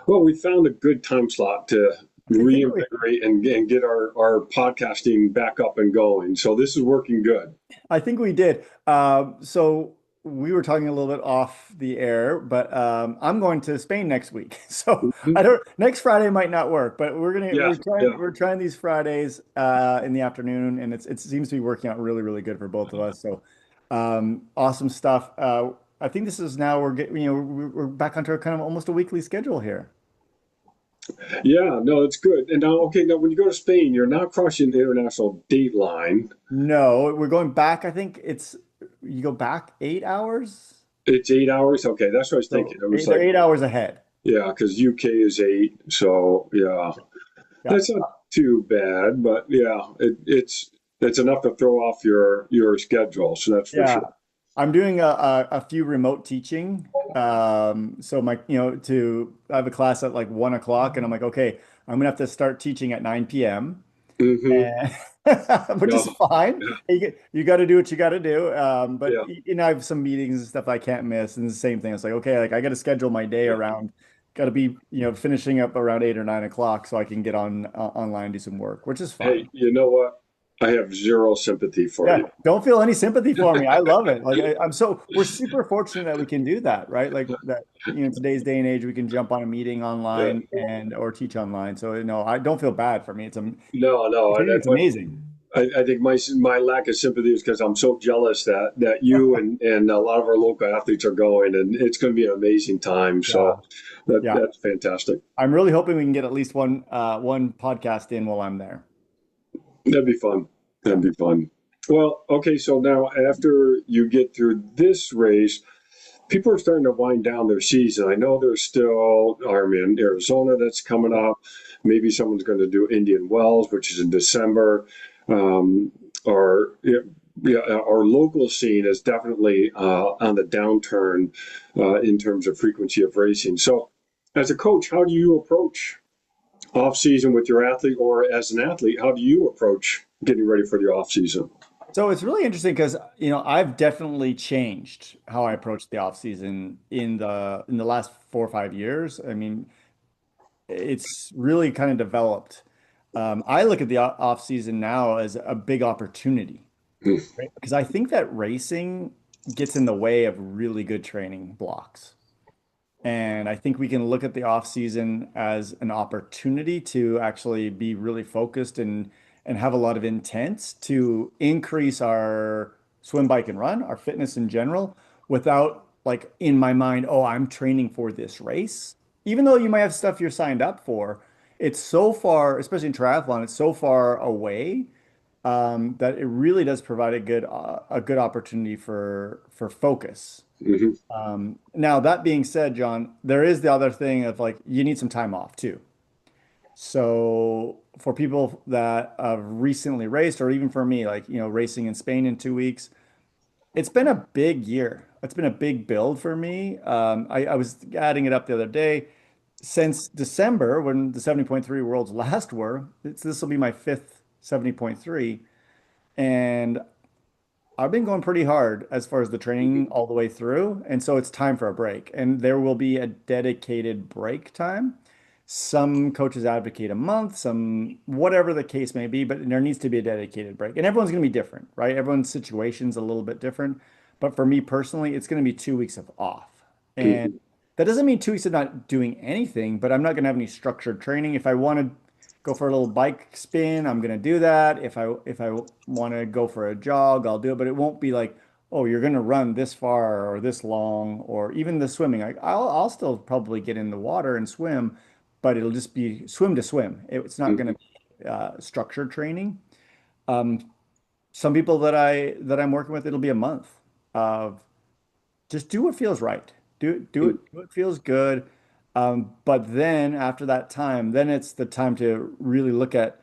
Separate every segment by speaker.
Speaker 1: Well, we found a good time slot to
Speaker 2: I think we,
Speaker 1: reinvigorate and get our podcasting back up and going. So this is working good.
Speaker 2: I think we did. So we were talking a little bit off the air, but I'm going to Spain next week. So I
Speaker 1: Mhm.
Speaker 2: don't, next Friday might not work, but
Speaker 1: Yeah, yeah.
Speaker 2: we're trying these Fridays in the afternoon, and it seems to be working out really, really good for both of us. So awesome stuff. I think this is now we're getting, we're back onto a kind of almost a weekly schedule here.
Speaker 1: Yeah, no, it's good. And now, okay, now when you go to Spain, you're not crossing the international date line.
Speaker 2: No, we're going back. I think you go back 8 hours.
Speaker 1: It's 8 hours. Okay, that's what I was thinking.
Speaker 2: So
Speaker 1: It was
Speaker 2: they're
Speaker 1: like,
Speaker 2: 8 hours ahead.
Speaker 1: yeah, because UK is eight. So yeah,
Speaker 2: Yeah.
Speaker 1: that's not too bad. But yeah, it's enough to throw off your schedule. So that's for
Speaker 2: Yeah.
Speaker 1: sure.
Speaker 2: I'm doing a few remote teaching. So I have a class at like 1 o'clock and I'm like, okay, I'm gonna have to start teaching at 9 p.m.
Speaker 1: Mm-hmm.
Speaker 2: and which is
Speaker 1: Yeah,
Speaker 2: fine.
Speaker 1: yeah,
Speaker 2: You got to do what you got to do. But
Speaker 1: yeah,
Speaker 2: I have some meetings and stuff I can't miss. And it's the same thing. It's like, okay, like I got to schedule my day
Speaker 1: yeah.
Speaker 2: around, got to be, finishing up around 8 or 9 o'clock so I can get on online and do some work, which is
Speaker 1: Hey,
Speaker 2: fine.
Speaker 1: you know what? I have zero sympathy for
Speaker 2: Yeah,
Speaker 1: you.
Speaker 2: don't feel any sympathy for me. I love it. Like we're super fortunate that we can do that, right? Like that, in today's day and age, we can jump on a meeting
Speaker 1: Yeah.
Speaker 2: online and or teach online. So no, I don't feel bad for me.
Speaker 1: No, no.
Speaker 2: If
Speaker 1: And
Speaker 2: anything, it's amazing.
Speaker 1: I think my lack of sympathy is because I'm so jealous that you and a lot of our local athletes are going, and it's going to be an amazing time.
Speaker 2: Yeah,
Speaker 1: So
Speaker 2: yeah.
Speaker 1: that's fantastic.
Speaker 2: I'm really hoping we can get at least one podcast in while I'm there.
Speaker 1: That'd be fun.
Speaker 2: Yeah.
Speaker 1: That'd be fun. Well, okay. So now after you get through this race, people are starting to wind down their season. I know there's still Army in Arizona that's coming up. Maybe someone's going to do Indian Wells, which is in December. Um, or yeah, our local scene is definitely on the downturn in terms of frequency of racing. So, as a coach, how do you approach off season with your athlete, or as an athlete, how do you approach getting ready for the off season?
Speaker 2: So it's really interesting because I've definitely changed how I approach the off season in the last 4 or 5 years. I mean, it's really kind of developed. I look at the off season now as a big opportunity, right? Because I think that racing gets in the way of really good training blocks. And I think we can look at the off season as an opportunity to actually be really focused and have a lot of intent to increase our swim, bike, and run, our fitness in general, without like in my mind, oh, I'm training for this race. Even though you might have stuff you're signed up for, it's so far, especially in triathlon, it's so far away that it really does provide a good opportunity for focus.
Speaker 1: Mm-hmm.
Speaker 2: Now, that being said, John, there is the other thing of like you need some time off too. So for people that have recently raced, or even for me, like racing in Spain in 2 weeks, it's been a big year. It's been a big build for me. I was adding it up the other day. Since December, when the 70.3 Worlds last were, this will be my fifth 70.3. And I've been going pretty hard as far as the training all the way through, and so it's time for a break. And there will be a dedicated break time. Some coaches advocate a month, some whatever the case may be, but there needs to be a dedicated break. And everyone's going to be different, right? Everyone's situation's a little bit different. But for me personally, it's going to be 2 weeks of off. And
Speaker 1: Mm-hmm.
Speaker 2: that doesn't mean 2 weeks of not doing anything, but I'm not going to have any structured training. If I want to go for a little bike spin, I'm gonna do that. If I want to go for a jog, I'll do it. But it won't be like, oh, you're gonna run this far or this long, or even the swimming. I'll still probably get in the water and swim, but it'll just be swim to swim. It's not gonna
Speaker 1: Mm-hmm.
Speaker 2: be structured training. Um, some people that I'm working with, it'll be a month of just do what feels right. Do what feels good. But then after that time, then it's the time to really look at,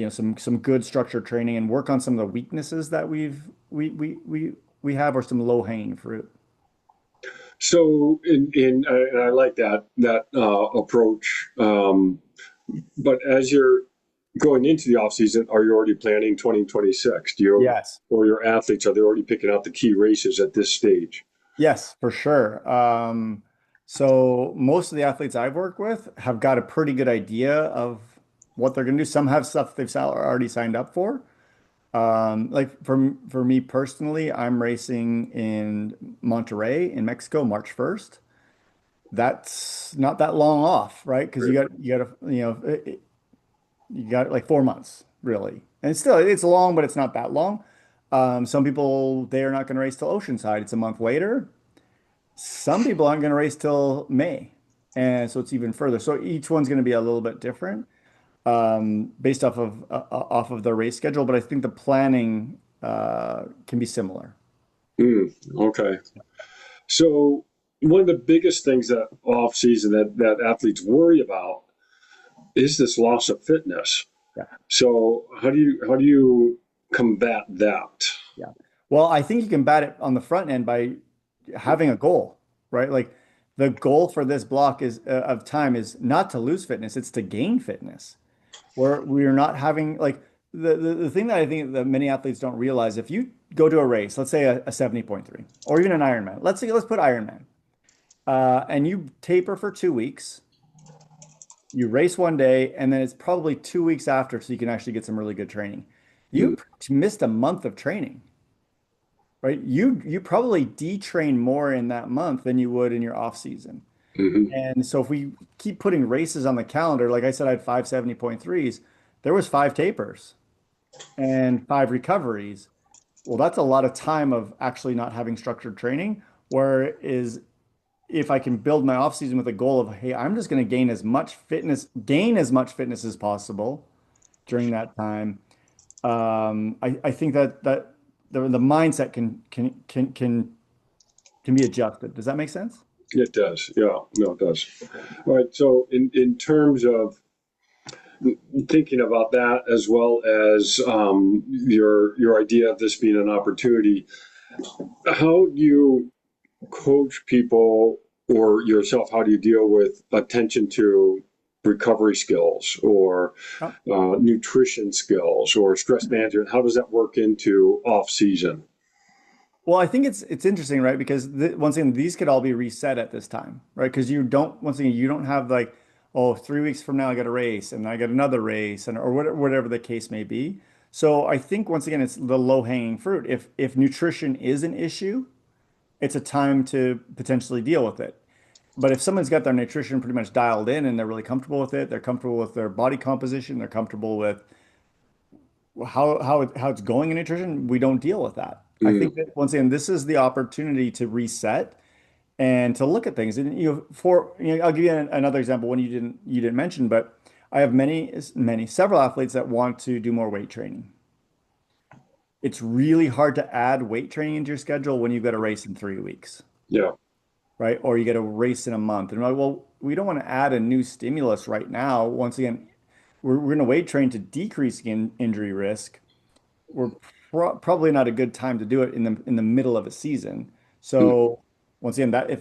Speaker 2: some good structured training and work on some of the weaknesses that we have or some low-hanging fruit.
Speaker 1: So, and I like that approach. But as you're going into the off season, are you already planning 2026? Do you
Speaker 2: Yes.
Speaker 1: or your athletes are they already picking out the key races at this stage?
Speaker 2: Yes, for sure. So most of the athletes I've worked with have got a pretty good idea of what they're going to do. Some have stuff they've already signed up for. Like for me personally, I'm racing in Monterrey in Mexico, March 1st. That's not that long off, right? Because
Speaker 1: Right.
Speaker 2: you got to you got like 4 months really, and it's long, but it's not that long. Some people they are not going to race till Oceanside. It's a month later. Some people aren't going to race till May, and so it's even further. So each one's going to be a little bit different based off of the race schedule, but I think the planning can be similar.
Speaker 1: Okay. So one of the biggest things that off season that athletes worry about is this loss of fitness.
Speaker 2: Yeah.
Speaker 1: So how do you combat that?
Speaker 2: Yeah. Well, I think you can bat it on the front end by having a goal, right? Like the goal for this block is of time is not to lose fitness, it's to gain fitness. Where we're not having like the thing that I think that many athletes don't realize, if you go to a race, let's say a 70.3 or even an Ironman, let's put Ironman, and you taper for 2 weeks, you race one day, and then it's probably 2 weeks after, so you can actually get some really good training.
Speaker 1: Mm,
Speaker 2: You missed a month of training, right? You probably detrain more in that month than you would in your off season.
Speaker 1: mhm,
Speaker 2: And so if we keep putting races on the calendar, like I said, I had 570.3s, there was 5 tapers and 5 recoveries. Well, that's a lot of time of actually not having structured training. Whereas if I can build my off season with a goal of, hey, I'm just going to gain as much fitness as possible during that time. I think that the mindset can be adjusted. Does that make sense?
Speaker 1: it does. Yeah, no, it does. All right. So in terms of thinking about that as well as your idea of this being an opportunity, how do you coach people or yourself? How do you deal with attention to recovery skills or
Speaker 2: Oh.
Speaker 1: nutrition skills or stress management? How does that work into off season?
Speaker 2: Well, I think it's interesting, right? Because once again, these could all be reset at this time, right? Because you don't, once again, you don't have like, oh, 3 weeks from now I got a race and I got another race and or whatever the case may be. So I think once again, it's the low-hanging fruit. If nutrition is an issue, it's a time to potentially deal with it. But if someone's got their nutrition pretty much dialed in and they're really comfortable with it, they're comfortable with their body composition, they're comfortable with how it's going in nutrition, we don't deal with that. I
Speaker 1: Mm,
Speaker 2: think that once again, this is the opportunity to reset and to look at things. And I'll give you another example. One you didn't mention, but I have several athletes that want to do more weight training. It's really hard to add weight training into your schedule when you've got a race in 3 weeks,
Speaker 1: yeah.
Speaker 2: right? Or you get a race in a month. And I'm like, well, we don't want to add a new stimulus right now. Once again, we're going to weight train to decrease injury risk. We're probably not a good time to do it in the middle of a season.
Speaker 1: Mm,
Speaker 2: So once again, that if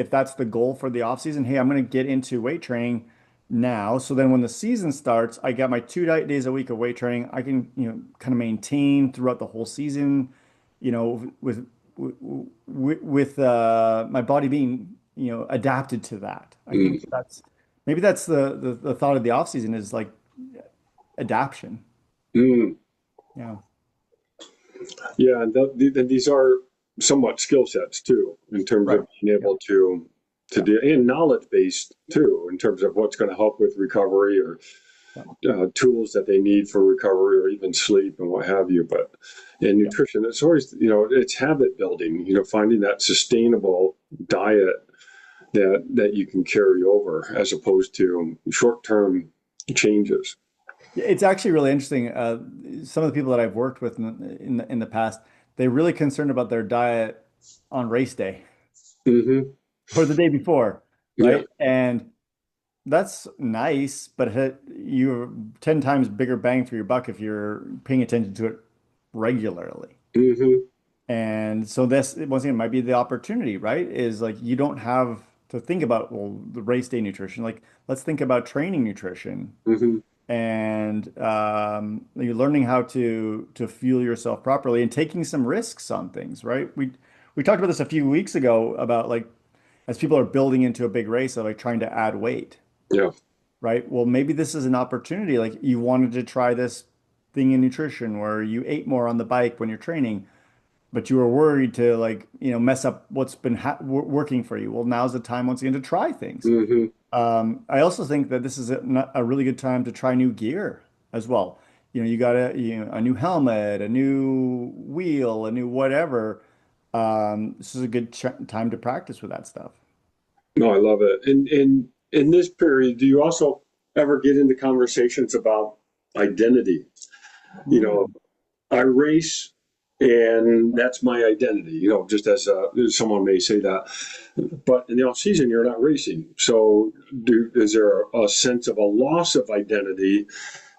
Speaker 2: that's the goal for the off season, hey, I'm going to get into weight training now. So then when the season starts, I got my 2 days a week of weight training. I can, kind of maintain throughout the whole season, with my body being, adapted to that. I think
Speaker 1: mm,
Speaker 2: maybe that's the thought of the off season is like adaption.
Speaker 1: mm.
Speaker 2: Yeah.
Speaker 1: Yeah, and these are somewhat skill sets too, in terms
Speaker 2: Right.
Speaker 1: of being
Speaker 2: Yeah.
Speaker 1: able to
Speaker 2: Yeah.
Speaker 1: do and knowledge based too, in terms of what's going to help with recovery or
Speaker 2: Yeah.
Speaker 1: tools that they need for recovery or even sleep and what have you. But in
Speaker 2: Yeah.
Speaker 1: nutrition, it's always it's habit building. Finding that sustainable diet that you can carry over as opposed to short term changes.
Speaker 2: Yeah, it's actually really interesting. Some of the people that I've worked with in the past, they're really concerned about their diet on race day
Speaker 1: Hmm.
Speaker 2: or the day before,
Speaker 1: Yeah.
Speaker 2: right? And that's nice, but you're 10 times bigger bang for your buck if you're paying attention to it regularly.
Speaker 1: Hmm.
Speaker 2: And so this once again might be the opportunity, right? Is like you don't have to think about, well, the race day nutrition. Like let's think about training nutrition
Speaker 1: Hmm.
Speaker 2: and you're learning how to fuel yourself properly and taking some risks on things, right? We talked about this a few weeks ago about like as people are building into a big race of like trying to add weight,
Speaker 1: Yeah.
Speaker 2: right? Well, maybe this is an opportunity. Like you wanted to try this thing in nutrition where you ate more on the bike when you're training, but you were worried to like, mess up what's been ha working for you. Well, now's the time once again to try things.
Speaker 1: Hmm.
Speaker 2: I also think that this is a really good time to try new gear as well. You got a new helmet, a new wheel, a new whatever. This is a good ch time to practice with that stuff.
Speaker 1: No, I love it. And in this period, do you also ever get into conversations about identity? You know,
Speaker 2: Mm.
Speaker 1: I race and that's my identity, just as someone may say that. But in the off season, you're not racing. So is there a sense of a loss of identity,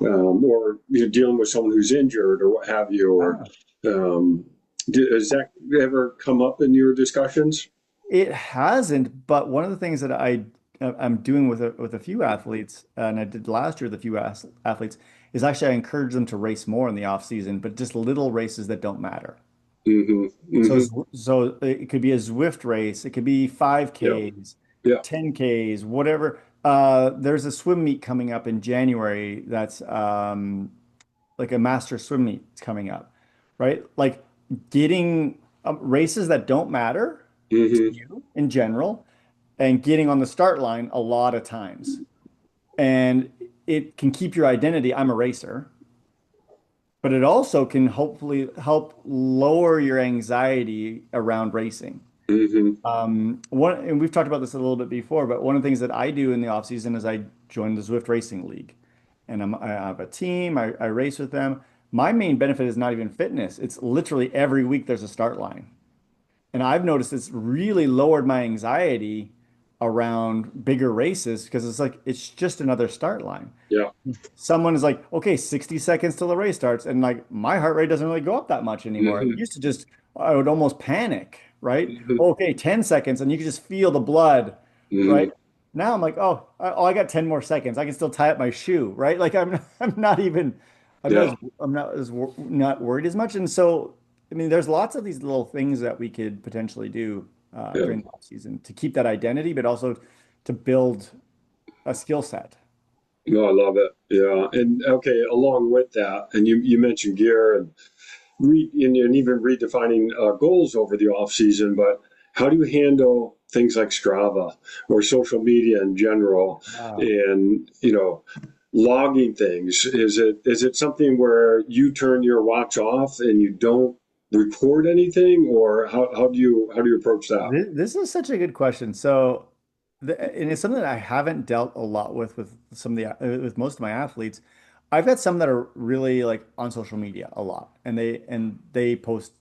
Speaker 1: or you're dealing with someone who's injured or what have you? Or
Speaker 2: Ah.
Speaker 1: um, does that ever come up in your discussions?
Speaker 2: It hasn't, but one of the things that I'm doing with a few athletes, and I did last year with a few athletes, is actually I encourage them to race more in the off season, but just little races that don't matter.
Speaker 1: Hmm.
Speaker 2: So,
Speaker 1: Hmm.
Speaker 2: so it could be a Zwift race, it could be
Speaker 1: Yeah.
Speaker 2: 5Ks,
Speaker 1: Yeah.
Speaker 2: 10Ks, whatever. There's a swim meet coming up in January that's like a master swim meet coming up, right? Like getting races that don't matter to
Speaker 1: Hmm.
Speaker 2: you in general and getting on the start line a lot of times. And it can keep your identity. I'm a racer, but it also can hopefully help lower your anxiety around racing.
Speaker 1: Hmm.
Speaker 2: And we've talked about this a little bit before, but one of the things that I do in the off season is I join the Zwift Racing League, and I have a team. I race with them. My main benefit is not even fitness. It's literally every week there's a start line, and I've noticed it's really lowered my anxiety around bigger races because it's like it's just another start line.
Speaker 1: Yeah.
Speaker 2: Someone is like, okay, 60 seconds till the race starts. And like my heart rate doesn't really go up that much anymore. It
Speaker 1: Hmm.
Speaker 2: used to just, I would almost panic, right?
Speaker 1: Hmm.
Speaker 2: Okay, 10 seconds, and you can just feel the blood,
Speaker 1: Hmm.
Speaker 2: right? Now I'm like, I got 10 more seconds. I can still tie up my shoe, right? Like I'm not even,
Speaker 1: Yeah.
Speaker 2: not worried as much. And so, I mean, there's lots of these little things that we could potentially do
Speaker 1: Yeah.
Speaker 2: during the off season to keep that identity, but also to build a skill set.
Speaker 1: No, I love it. Yeah. And okay, along with that, and you mentioned gear and and even redefining goals over the off season, but how do you handle things like Strava or social media in general, and logging things? Is it something where you turn your watch off and you don't record anything, or how do you approach that?
Speaker 2: This is such a good question. So, and it's something that I haven't dealt a lot with some of the with most of my athletes. I've got some that are really like on social media a lot, and they post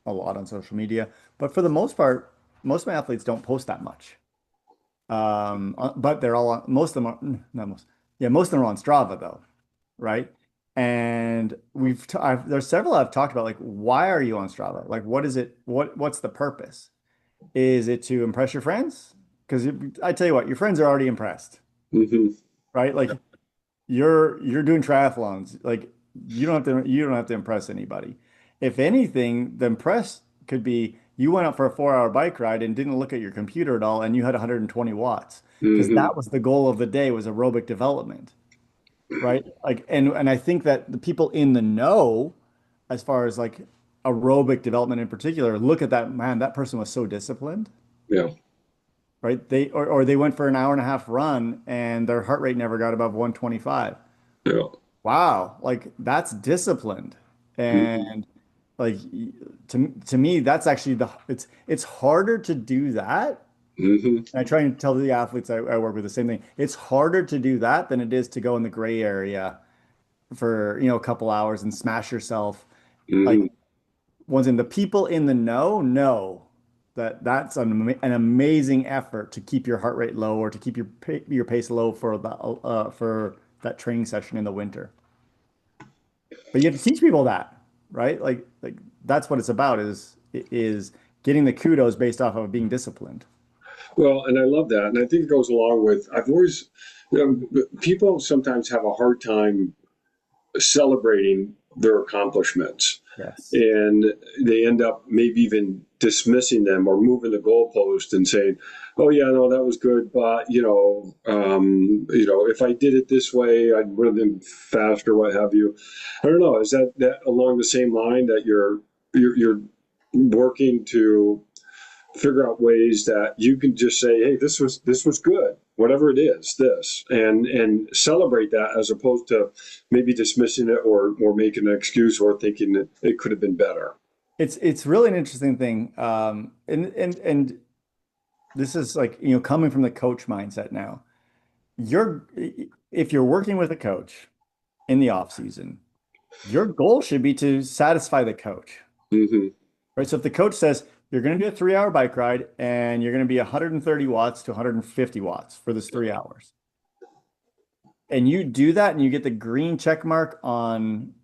Speaker 2: a lot on social media. But for the most part, most of my athletes don't post that much. But they're all on, most of them are not most, yeah, most of them are on Strava though, right? And there's several I've talked about like why are you on Strava? Like what is it? What's the purpose? Is it to impress your friends? Because I tell you what, your friends are already impressed,
Speaker 1: Hmm.
Speaker 2: right? Like you're doing triathlons. Like you don't have to impress anybody. If anything, the impress could be you went out for a 4 hour bike ride and didn't look at your computer at all, and you had 120 watts because
Speaker 1: Hmm.
Speaker 2: that was the goal of the day was aerobic development, right? Like and I think that the people in the know, as far as like aerobic development in particular, look at that man. That person was so disciplined,
Speaker 1: Yeah.
Speaker 2: right? Or they went for an hour and a half run and their heart rate never got above 125.
Speaker 1: Yeah.
Speaker 2: Wow, like that's disciplined.
Speaker 1: Hmm.
Speaker 2: And like to me, that's actually it's harder to do that.
Speaker 1: Hmm.
Speaker 2: And I try and tell the athletes I work with the same thing. It's harder to do that than it is to go in the gray area for, a couple hours and smash yourself. Like
Speaker 1: Hmm.
Speaker 2: once in the people in the know that that's an amazing effort to keep your heart rate low or to keep your pace low for that training session in the winter. But you have to teach people that, right? Like that's what it's about is getting the kudos based off of being disciplined.
Speaker 1: Well, and I love that, and I think it goes along with I've always people sometimes have a hard time celebrating their accomplishments.
Speaker 2: Yes.
Speaker 1: and they end up maybe even dismissing them or moving the goalpost and saying, "Oh yeah, no, that was good, but if I did it this way, I would have been faster, what have you." I don't know. Is that along the same line that you're working to figure out ways that you can just say, "Hey, this was good, whatever it is, this," and celebrate that as opposed to maybe dismissing it or making an excuse or thinking that it could have been better.
Speaker 2: It's really an interesting thing. And this is like, coming from the coach mindset now. You're if you're working with a coach in the off season, your goal should be to satisfy the coach,
Speaker 1: Hmm.
Speaker 2: right? So if the coach says you're going to do a 3 hour bike ride and you're going to be 130 watts to 150 watts for this 3 hours, and you do that and you get the green check mark on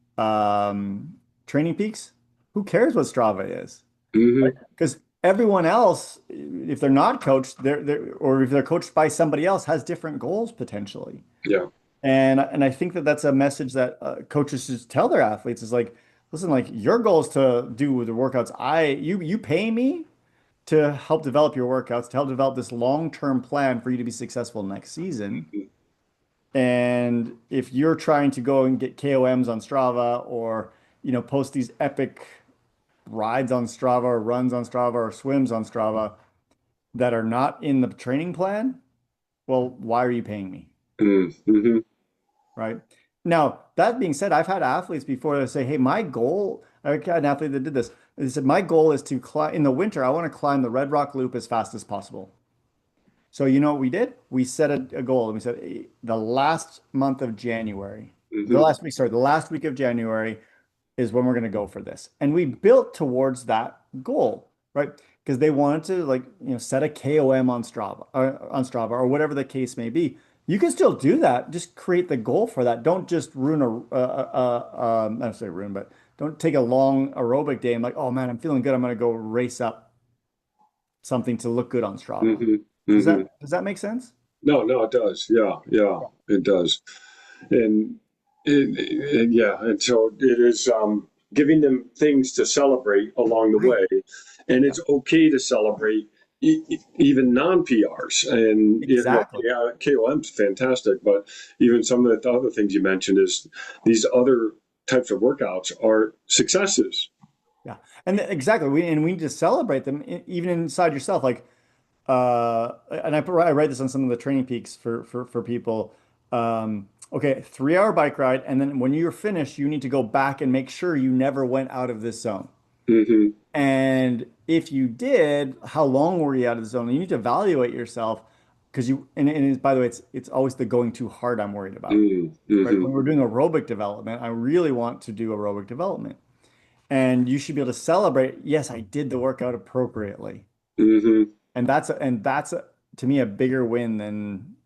Speaker 2: Training Peaks, who cares what Strava is?
Speaker 1: Hmm.
Speaker 2: Because everyone else, if they're not coached, or if they're coached by somebody else, has different goals potentially.
Speaker 1: Yeah.
Speaker 2: And I think that that's a message that coaches should tell their athletes is like, listen, like your goal is to do the workouts. You pay me to help develop your workouts, to help develop this long-term plan for you to be successful next season. And if you're trying to go and get KOMs on Strava or, post these epic rides on Strava or runs on Strava or swims on Strava that are not in the training plan, well, why are you paying me?
Speaker 1: Mm-hmm.
Speaker 2: Right. Now, that being said, I've had athletes before that say, hey, my goal, I had an athlete that did this. They said, my goal is to climb in the winter, I want to climb the Red Rock Loop as fast as possible. So, you know what we did? We set a goal and we said the last month of January,
Speaker 1: Hmm.
Speaker 2: the last week of January is when we're going to go for this. And we built towards that goal, right? Because they wanted to like, set a KOM on Strava or whatever the case may be. You can still do that. Just create the goal for that. Don't just ruin I don't say ruin, but don't take a long aerobic day and like, oh man, I'm feeling good. I'm going to go race up something to look good on Strava.
Speaker 1: Hmm.
Speaker 2: Does
Speaker 1: Hmm.
Speaker 2: that make sense?
Speaker 1: No, no, it does. Yeah, yeah, it does. And yeah, and so it is giving them things to celebrate along the
Speaker 2: Right.
Speaker 1: way, and
Speaker 2: Yeah,
Speaker 1: it's okay to celebrate even non PRs. And
Speaker 2: exactly.
Speaker 1: yeah, KOM's fantastic, but even some of the other things you mentioned is these other types of workouts are successes.
Speaker 2: Yeah. Exactly. We need to celebrate them even inside yourself. Like, and I write this on some of the training peaks for people. Okay, 3 hour bike ride, and then when you're finished, you need to go back and make sure you never went out of this zone.
Speaker 1: Hmm.
Speaker 2: And if you did, how long were you out of the zone? You need to evaluate yourself because by the way, it's always the going too hard I'm worried about. Right?
Speaker 1: Hmm.
Speaker 2: When we're doing aerobic development, I really want to do aerobic development. And you should be able to celebrate, yes, I did the workout appropriately.
Speaker 1: Hmm.
Speaker 2: And that's to me a bigger win than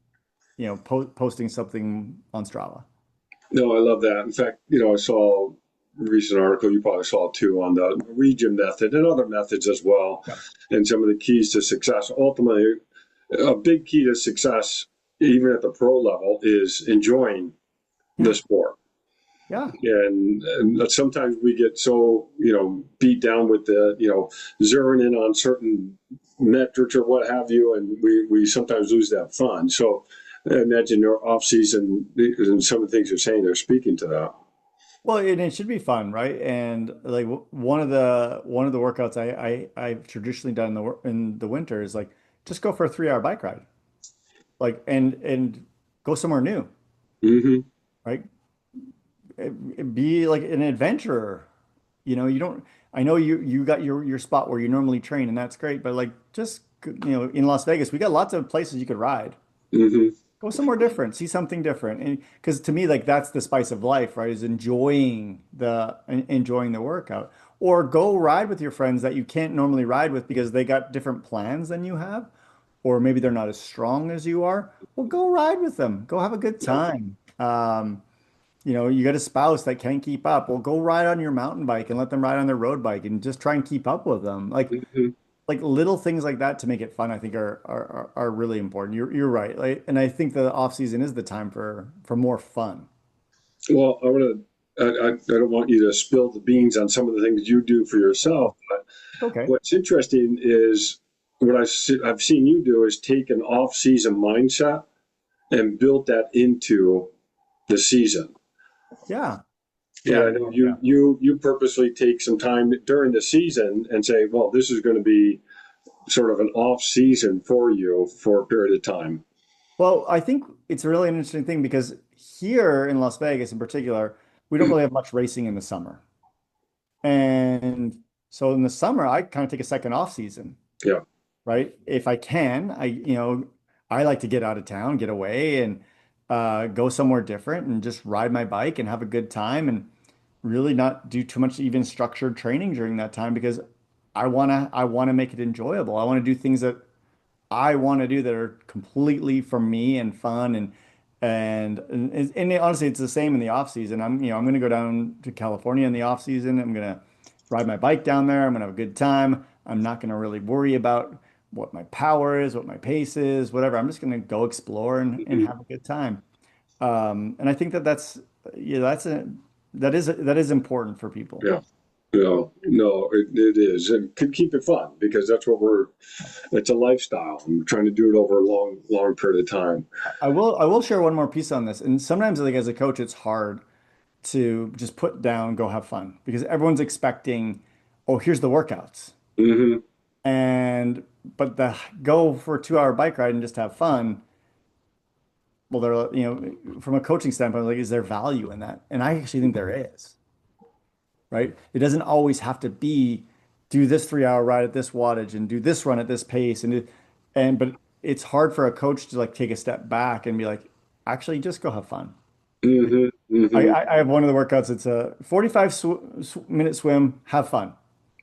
Speaker 2: posting something on Strava.
Speaker 1: No, I love that. In fact, I saw a recent article, you probably saw it too, on the region method and other methods as well,
Speaker 2: Yeah.
Speaker 1: and some of the keys to success. Ultimately, a big key to success, even at the pro level, is enjoying the
Speaker 2: Yeah.
Speaker 1: sport.
Speaker 2: Yeah.
Speaker 1: And sometimes we get so, beat down with the, zeroing in on certain metrics or what have you, and we sometimes lose that fun. So I imagine your off season and some of the things you're saying, they're speaking to that.
Speaker 2: Well, and it should be fun, right? And like one of the workouts I've traditionally done in the winter is like just go for a 3 hour bike ride. Like and go somewhere new,
Speaker 1: Hmm.
Speaker 2: right? Be like an adventurer. You don't I know you got your spot where you normally train and that's great, but like just in Las Vegas, we got lots of places you could ride.
Speaker 1: Hmm.
Speaker 2: Go somewhere different, see something different. And because to me, like that's the spice of life, right? Is enjoying the workout. Or go ride with your friends that you can't normally ride with because they got different plans than you have, or maybe they're not as strong as you are. Well, go ride with them. Go have a good
Speaker 1: Yeah.
Speaker 2: time. You got a spouse that can't keep up. Well, go ride on your mountain bike and let them ride on their road bike and just try and keep up with them.
Speaker 1: Hmm.
Speaker 2: Like little things like that to make it fun, I think are really important. You're right. Like, and I think the off season is the time for more fun.
Speaker 1: Well, I want to I don't want you to spill the beans on some of the things you do for yourself,
Speaker 2: Oh,
Speaker 1: but
Speaker 2: okay.
Speaker 1: what's interesting is what I've seen you do is take an off-season mindset and build that into the season.
Speaker 2: Yeah.
Speaker 1: And
Speaker 2: Yeah.
Speaker 1: I know
Speaker 2: Yeah.
Speaker 1: you purposely take some time during the season and say, well, this is going to be sort of an off season for you for a period of time.
Speaker 2: Well, I think it's a really interesting thing because here in Las Vegas in particular, we don't really have much racing in the summer. And so in the summer, I kind of take a second off season,
Speaker 1: Yeah.
Speaker 2: right? If I can, I like to get out of town, get away and go somewhere different and just ride my bike and have a good time and really not do too much even structured training during that time because I wanna make it enjoyable. I want to do things that I want to do that are completely for me and fun and honestly it's the same in the off season. I'm going to go down to California in the off season. I'm going to ride my bike down there. I'm going to have a good time. I'm not going to really worry about what my power is, what my pace is, whatever. I'm just going to go explore and
Speaker 1: Mhm.
Speaker 2: have a good time. And I think that that's yeah, that is important for people.
Speaker 1: Yeah. No, no, it is. And could keep it fun because that's what it's a lifestyle. I'm trying to do it over a long period of time.
Speaker 2: I will share one more piece on this. And sometimes like as a coach, it's hard to just put down, go have fun because everyone's expecting, oh, here's the workouts.
Speaker 1: Hmm.
Speaker 2: And but the go for a 2 hour bike ride and just have fun. Well, from a coaching standpoint, like, is there value in that? And I actually think there is, right? It doesn't always have to be do this 3 hour ride at this wattage and do this run at this pace but it's hard for a coach to like take a step back and be like, actually, just go have fun.
Speaker 1: Hmm.
Speaker 2: I,
Speaker 1: Hmm.
Speaker 2: I I have one of the workouts. It's a 45 minute swim. Have fun.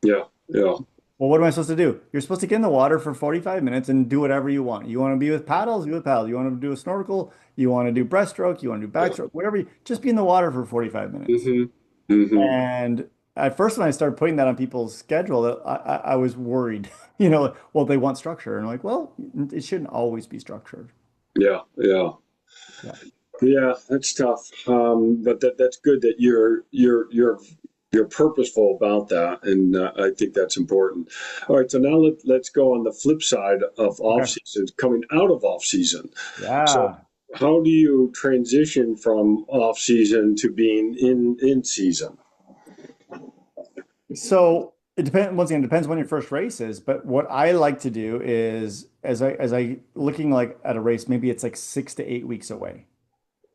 Speaker 1: Yeah. Yeah.
Speaker 2: Well, what am I supposed to do? You're supposed to get in the water for 45 minutes and do whatever you want. You want to be with paddles, be with paddles. You want to do a snorkel, you want to do breaststroke, you want to do
Speaker 1: Yeah.
Speaker 2: backstroke, whatever. Just be in the water for 45 minutes.
Speaker 1: Hmm. Hmm.
Speaker 2: And at first, when I started putting that on people's schedule, I was worried. Well, they want structure, and I'm like, well, it shouldn't always be structured.
Speaker 1: Yeah. Yeah.
Speaker 2: Yeah.
Speaker 1: Yeah, that's tough. But that's good that you're purposeful about that, and I think that's important. All right, so now let's go on the flip side of off
Speaker 2: Okay.
Speaker 1: season, coming out of off season. So,
Speaker 2: Yeah.
Speaker 1: how do you transition from off season to being in season?
Speaker 2: So it depends. Once again, it depends when your first race is. But what I like to do is, as I looking like at a race, maybe it's like 6 to 8 weeks away.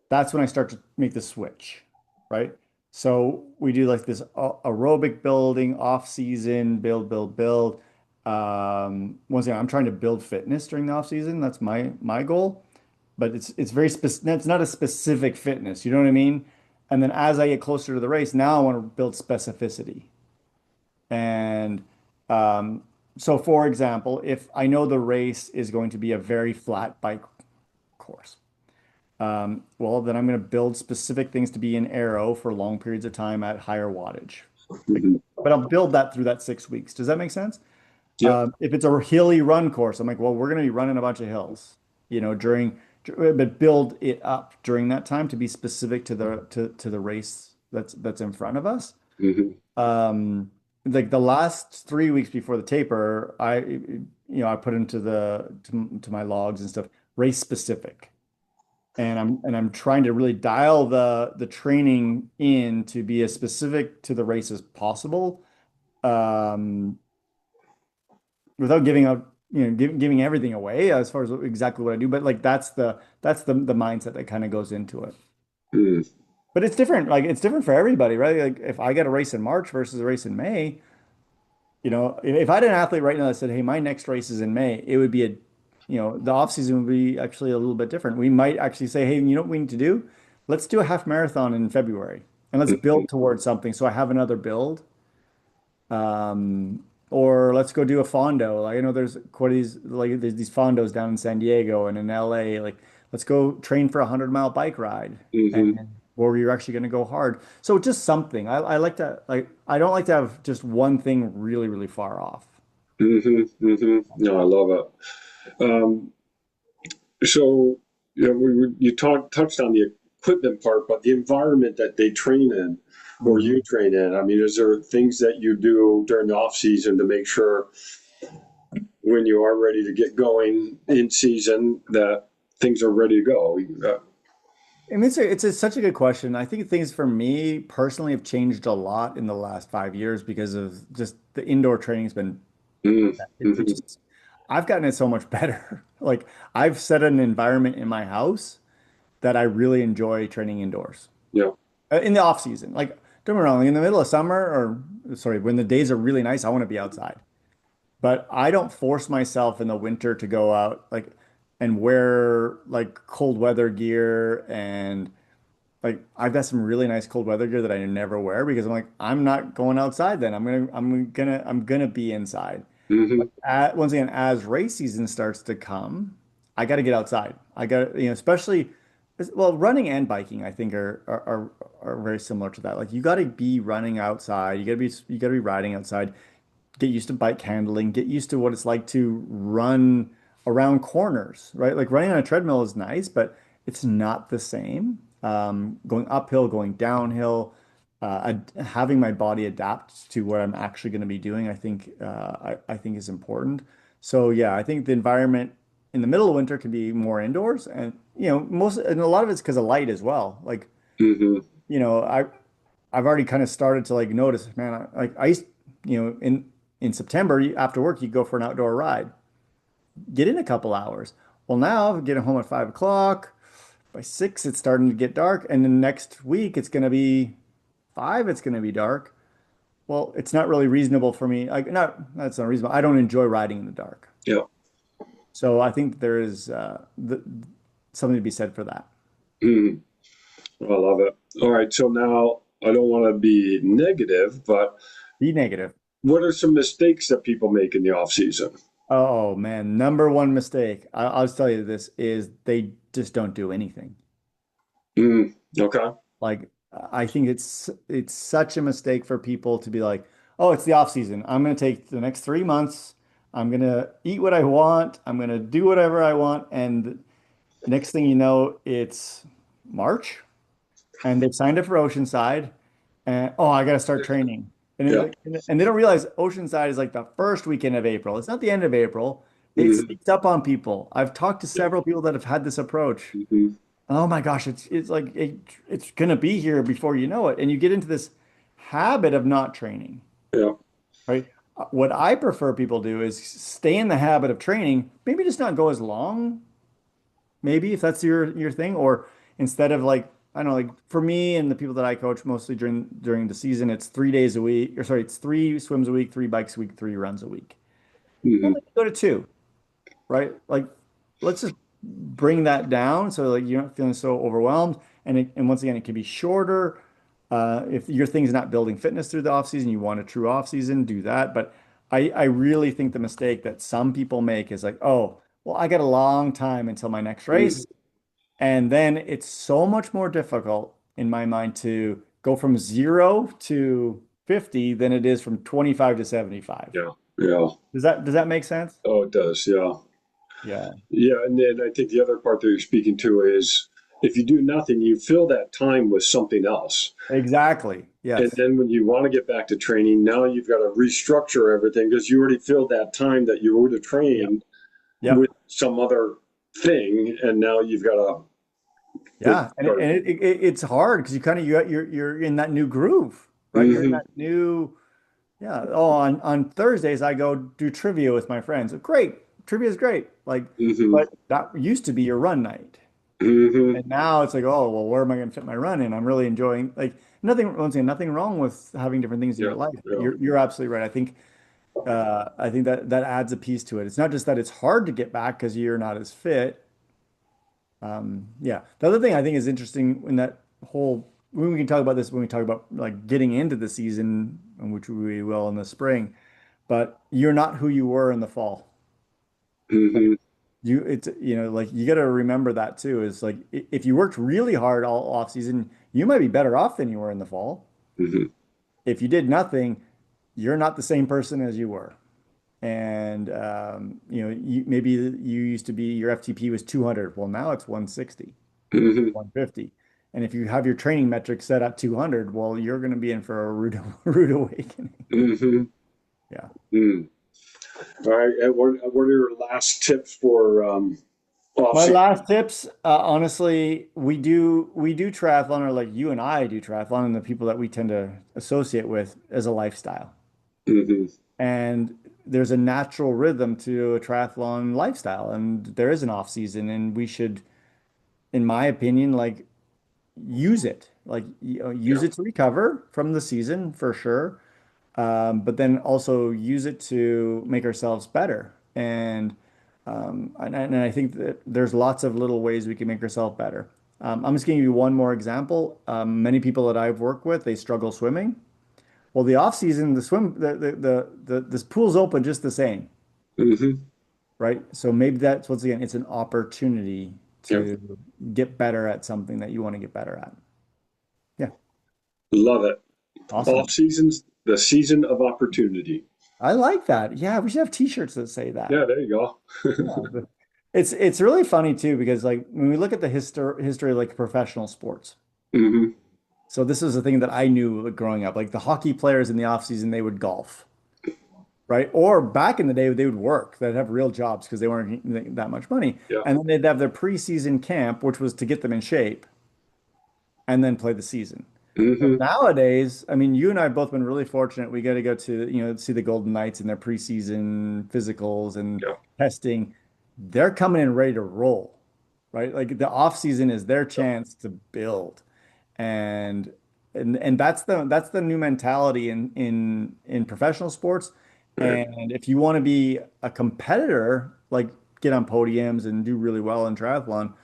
Speaker 2: That's when I start to make the switch, right? So we do like this aerobic building, off season, build. Once again, I'm trying to build fitness during the off season. That's my goal. But it's very specific. It's not a specific fitness. You know what I mean? And then as I get closer to the race, now I want to build specificity. And um, so, for example, if I know the race is going to be a very flat bike course, well, then I'm going to build specific things to be in aero for long periods of time at higher wattage. Like,
Speaker 1: Mhm.
Speaker 2: but I'll build that through that 6 weeks. Does that make sense?
Speaker 1: Yep.
Speaker 2: If it's a hilly run course, I'm like, well, we're going to be running a bunch of hills, but build it up during that time to be specific to the race that's in front of us.
Speaker 1: Hmm.
Speaker 2: Like the last 3 weeks before the taper, I put into to my logs and stuff, race specific. And I'm trying to really dial the training in to be as specific to the race as possible, um, without giving out, giving everything away as far as exactly what I do. But like that's the mindset that kind of goes into it.
Speaker 1: Hmm.
Speaker 2: But it's different. Like it's different for everybody, right? Like if I get a race in March versus a race in May, if I had an athlete right now that said, "Hey, my next race is in May," it would be the off season would be actually a little bit different. We might actually say, "Hey, you know what we need to do? Let's do a half marathon in February and let's
Speaker 1: Hmm.
Speaker 2: build towards something." So I have another build. Um, or let's go do a fondo. Like I know there's quite there's these fondos down in San Diego and in LA. Like let's go train for a 100-mile bike ride
Speaker 1: Hmm.
Speaker 2: and where you're actually going to go hard. So just something. I like to like I don't like to have just one thing really, really far off.
Speaker 1: Hmm. Hmm. No, I love it. So, you touched on the equipment part, but the environment that they train in or
Speaker 2: Mhm.
Speaker 1: you train in. I mean, is there things that you do during the off season to make sure when you are ready to get going in season that things are ready to go?
Speaker 2: I mean, such a good question. I think things for me personally have changed a lot in the last 5 years because of just the indoor training's been it
Speaker 1: Mm-hmm.
Speaker 2: just I've gotten it so much better. Like I've set an environment in my house that I really enjoy training indoors
Speaker 1: Yeah.
Speaker 2: in the off season. Like don't get me wrong, in the middle of summer or sorry, when the days are really nice, I want to be outside. But I don't force myself in the winter to go out like and wear like cold weather gear and like I've got some really nice cold weather gear that I never wear because I'm like I'm not going outside then. I'm gonna be inside.
Speaker 1: Mm-hmm.
Speaker 2: Once again, as race season starts to come, I got to get outside. I got to, especially well, running and biking, I think are very similar to that. Like you got to be running outside. You got to be riding outside. Get used to bike handling. Get used to what it's like to run around corners, right? Like running on a treadmill is nice, but it's not the same. Going uphill, going downhill, having my body adapt to what I'm actually going to be doing, I think is important. So yeah, I think the environment in the middle of winter can be more indoors, and a lot of it's because of light as well. Like
Speaker 1: Mm-hmm.
Speaker 2: you know, I I've already kind of started to like notice, man, I used, in September after work, you go for an outdoor ride, get in a couple hours. Well, now I'm getting home at 5 o'clock. By 6, it's starting to get dark, and then next week it's going to be 5. It's going to be dark. Well, it's not really reasonable for me. Like, not that's not reasonable. I don't enjoy riding in the dark.
Speaker 1: Yeah.
Speaker 2: So I think there is something to be said for that.
Speaker 1: Mm-hmm. I love it. All right. So now I don't want to be negative, but
Speaker 2: Be negative.
Speaker 1: what are some mistakes that people make in the off season?
Speaker 2: Oh man, number one mistake, I'll just tell you this, is they just don't do anything.
Speaker 1: Mm, okay.
Speaker 2: Like I think it's such a mistake for people to be like, "Oh, it's the off season. I'm going to take the next 3 months. I'm going to eat what I want. I'm going to do whatever I want." And the next thing you know, it's March, and they've signed up for Oceanside, and oh, I got to start training.
Speaker 1: Yeah.
Speaker 2: And they don't realize Oceanside is like the first weekend of April. It's not the end of April. It
Speaker 1: Mm-hmm.
Speaker 2: sneaks up on people. I've talked to
Speaker 1: Yeah.
Speaker 2: several people that have had this approach.
Speaker 1: Mm-hmm.
Speaker 2: Oh my gosh, it's like it's gonna be here before you know it, and you get into this habit of not training,
Speaker 1: Yeah.
Speaker 2: right? What I prefer people do is stay in the habit of training, maybe just not go as long, maybe if that's your thing, or instead of like I don't know, like for me and the people that I coach mostly during the season, it's 3 days a week, or sorry, it's 3 swims a week, 3 bikes a week, 3 runs a week. Well,
Speaker 1: Mm-hmm.
Speaker 2: maybe go to two, right? Like, let's just bring that down so like you're not feeling so overwhelmed. And once again, it can be shorter. If your thing's not building fitness through the off season, you want a true off season, do that. But I really think the mistake that some people make is like, oh, well, I got a long time until my next
Speaker 1: Mm-hmm.
Speaker 2: race. And then it's so much more difficult in my mind to go from 0 to 50 than it is from 25 to 75.
Speaker 1: Yeah. Yeah.
Speaker 2: Does that make sense?
Speaker 1: Oh, it does. Yeah.
Speaker 2: Yeah,
Speaker 1: Yeah. And then I think the other part that you're speaking to is if you do nothing, you fill that time with something else.
Speaker 2: exactly.
Speaker 1: And
Speaker 2: Yes.
Speaker 1: then when you want to get back to training, now you've got to restructure everything because you already filled that time that you would have
Speaker 2: Yep.
Speaker 1: trained with
Speaker 2: Yep.
Speaker 1: some other thing. And now you've got to put,
Speaker 2: Yeah. And
Speaker 1: start.
Speaker 2: it's hard because you're in that new groove, right? You're in
Speaker 1: Mm-hmm.
Speaker 2: that new, yeah. Oh, on Thursdays I go do trivia with my friends. Great. Trivia is great. Like,
Speaker 1: Mm-hmm.
Speaker 2: but that used to be your run night.
Speaker 1: Mm-hmm.
Speaker 2: And now it's like, oh, well, where am I going to fit my run in? I'm really enjoying like nothing, once again, nothing wrong with having different things in
Speaker 1: Yeah.
Speaker 2: your life, but
Speaker 1: Yeah.
Speaker 2: you're absolutely right. I think that adds a piece to it. It's not just that it's hard to get back because you're not as fit. Yeah. The other thing I think is interesting in that whole, when we can talk about this when we talk about like getting into the season, which we will in the spring, but you're not who you were in the fall. Like
Speaker 1: Mm-hmm.
Speaker 2: like you got to remember that too. Is like if you worked really hard all off season, you might be better off than you were in the fall.
Speaker 1: Mm-hmm.
Speaker 2: If you did nothing, you're not the same person as you were. And maybe you used to be your FTP was 200. Well, now it's 160,
Speaker 1: Mm-hmm.
Speaker 2: 150. And if you have your training metrics set at 200, well, you're going to be in for a rude, rude awakening.
Speaker 1: Mm-hmm.
Speaker 2: Yeah.
Speaker 1: Mm. All right. And what are your last tips for off
Speaker 2: My
Speaker 1: season?
Speaker 2: last tips, honestly, we do triathlon, or like you and I do triathlon, and the people that we tend to associate with as a lifestyle.
Speaker 1: Mm-hmm.
Speaker 2: And there's a natural rhythm to a triathlon lifestyle, and there is an off season, and we should, in my opinion, like use it, like use
Speaker 1: Yeah.
Speaker 2: it to recover from the season for sure, but then also use it to make ourselves better. And I think that there's lots of little ways we can make ourselves better. I'm just giving you one more example. Many people that I've worked with, they struggle swimming. Well, the off season, this pool's open just the same,
Speaker 1: Mm-hmm.
Speaker 2: right? So maybe that's once again, it's an opportunity
Speaker 1: Yeah.
Speaker 2: to get better at something that you want to get better at. Yeah,
Speaker 1: Love it. Off
Speaker 2: awesome.
Speaker 1: seasons, the season of opportunity.
Speaker 2: I like that. Yeah, we should have t-shirts that say that.
Speaker 1: Yeah, there you go.
Speaker 2: Yeah, it's really funny too because like when we look at the history of like professional sports.
Speaker 1: Mm-hmm.
Speaker 2: So this is the thing that I knew like, growing up. Like the hockey players in the off season, they would golf, right? Or back in the day, they would work. They'd have real jobs because they weren't getting that much money.
Speaker 1: Yeah.
Speaker 2: And then they'd have their preseason camp, which was to get them in shape and then play the season. Well,
Speaker 1: Mm-hmm.
Speaker 2: nowadays, I mean, you and I have both been really fortunate. We got to go to, see the Golden Knights in their preseason physicals and
Speaker 1: Yeah.
Speaker 2: testing. They're coming in ready to roll, right? Like the off season is their
Speaker 1: Yeah.
Speaker 2: chance to build. And and that's the new mentality in professional sports.
Speaker 1: Right.
Speaker 2: And if you want to be a competitor, like get on podiums and do really well in triathlon,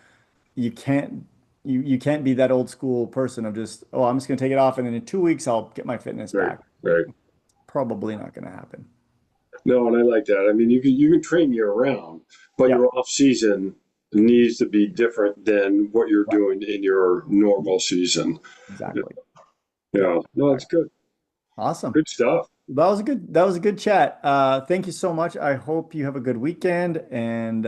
Speaker 2: you can't you can't be that old school person of just, oh, I'm just gonna take it off and then in 2 weeks I'll get my fitness
Speaker 1: Right.
Speaker 2: back.
Speaker 1: Right.
Speaker 2: Probably not gonna happen.
Speaker 1: No, and I like that. I mean, you can train year round, but
Speaker 2: Yeah,
Speaker 1: your off season needs to be different than what you're
Speaker 2: right.
Speaker 1: doing in your normal season.
Speaker 2: Exactly. Yeah.
Speaker 1: Yeah. No, it's good.
Speaker 2: Awesome.
Speaker 1: Good stuff.
Speaker 2: That was a good chat. Thank you so much. I hope you have a good weekend and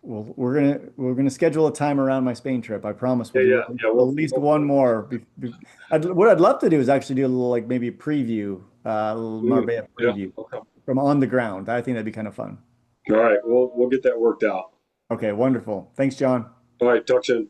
Speaker 2: we're gonna schedule a time around my Spain trip. I promise
Speaker 1: Yeah.
Speaker 2: we'll do
Speaker 1: Yeah. Yeah.
Speaker 2: at least one more. What I'd love to do is actually do a little like maybe preview, a little Marbella
Speaker 1: Yeah.
Speaker 2: preview
Speaker 1: Okay.
Speaker 2: from on the ground. I think that'd be kind of fun.
Speaker 1: All right. We'll get that worked out.
Speaker 2: Okay, wonderful. Thanks, John.
Speaker 1: All right. Talk soon.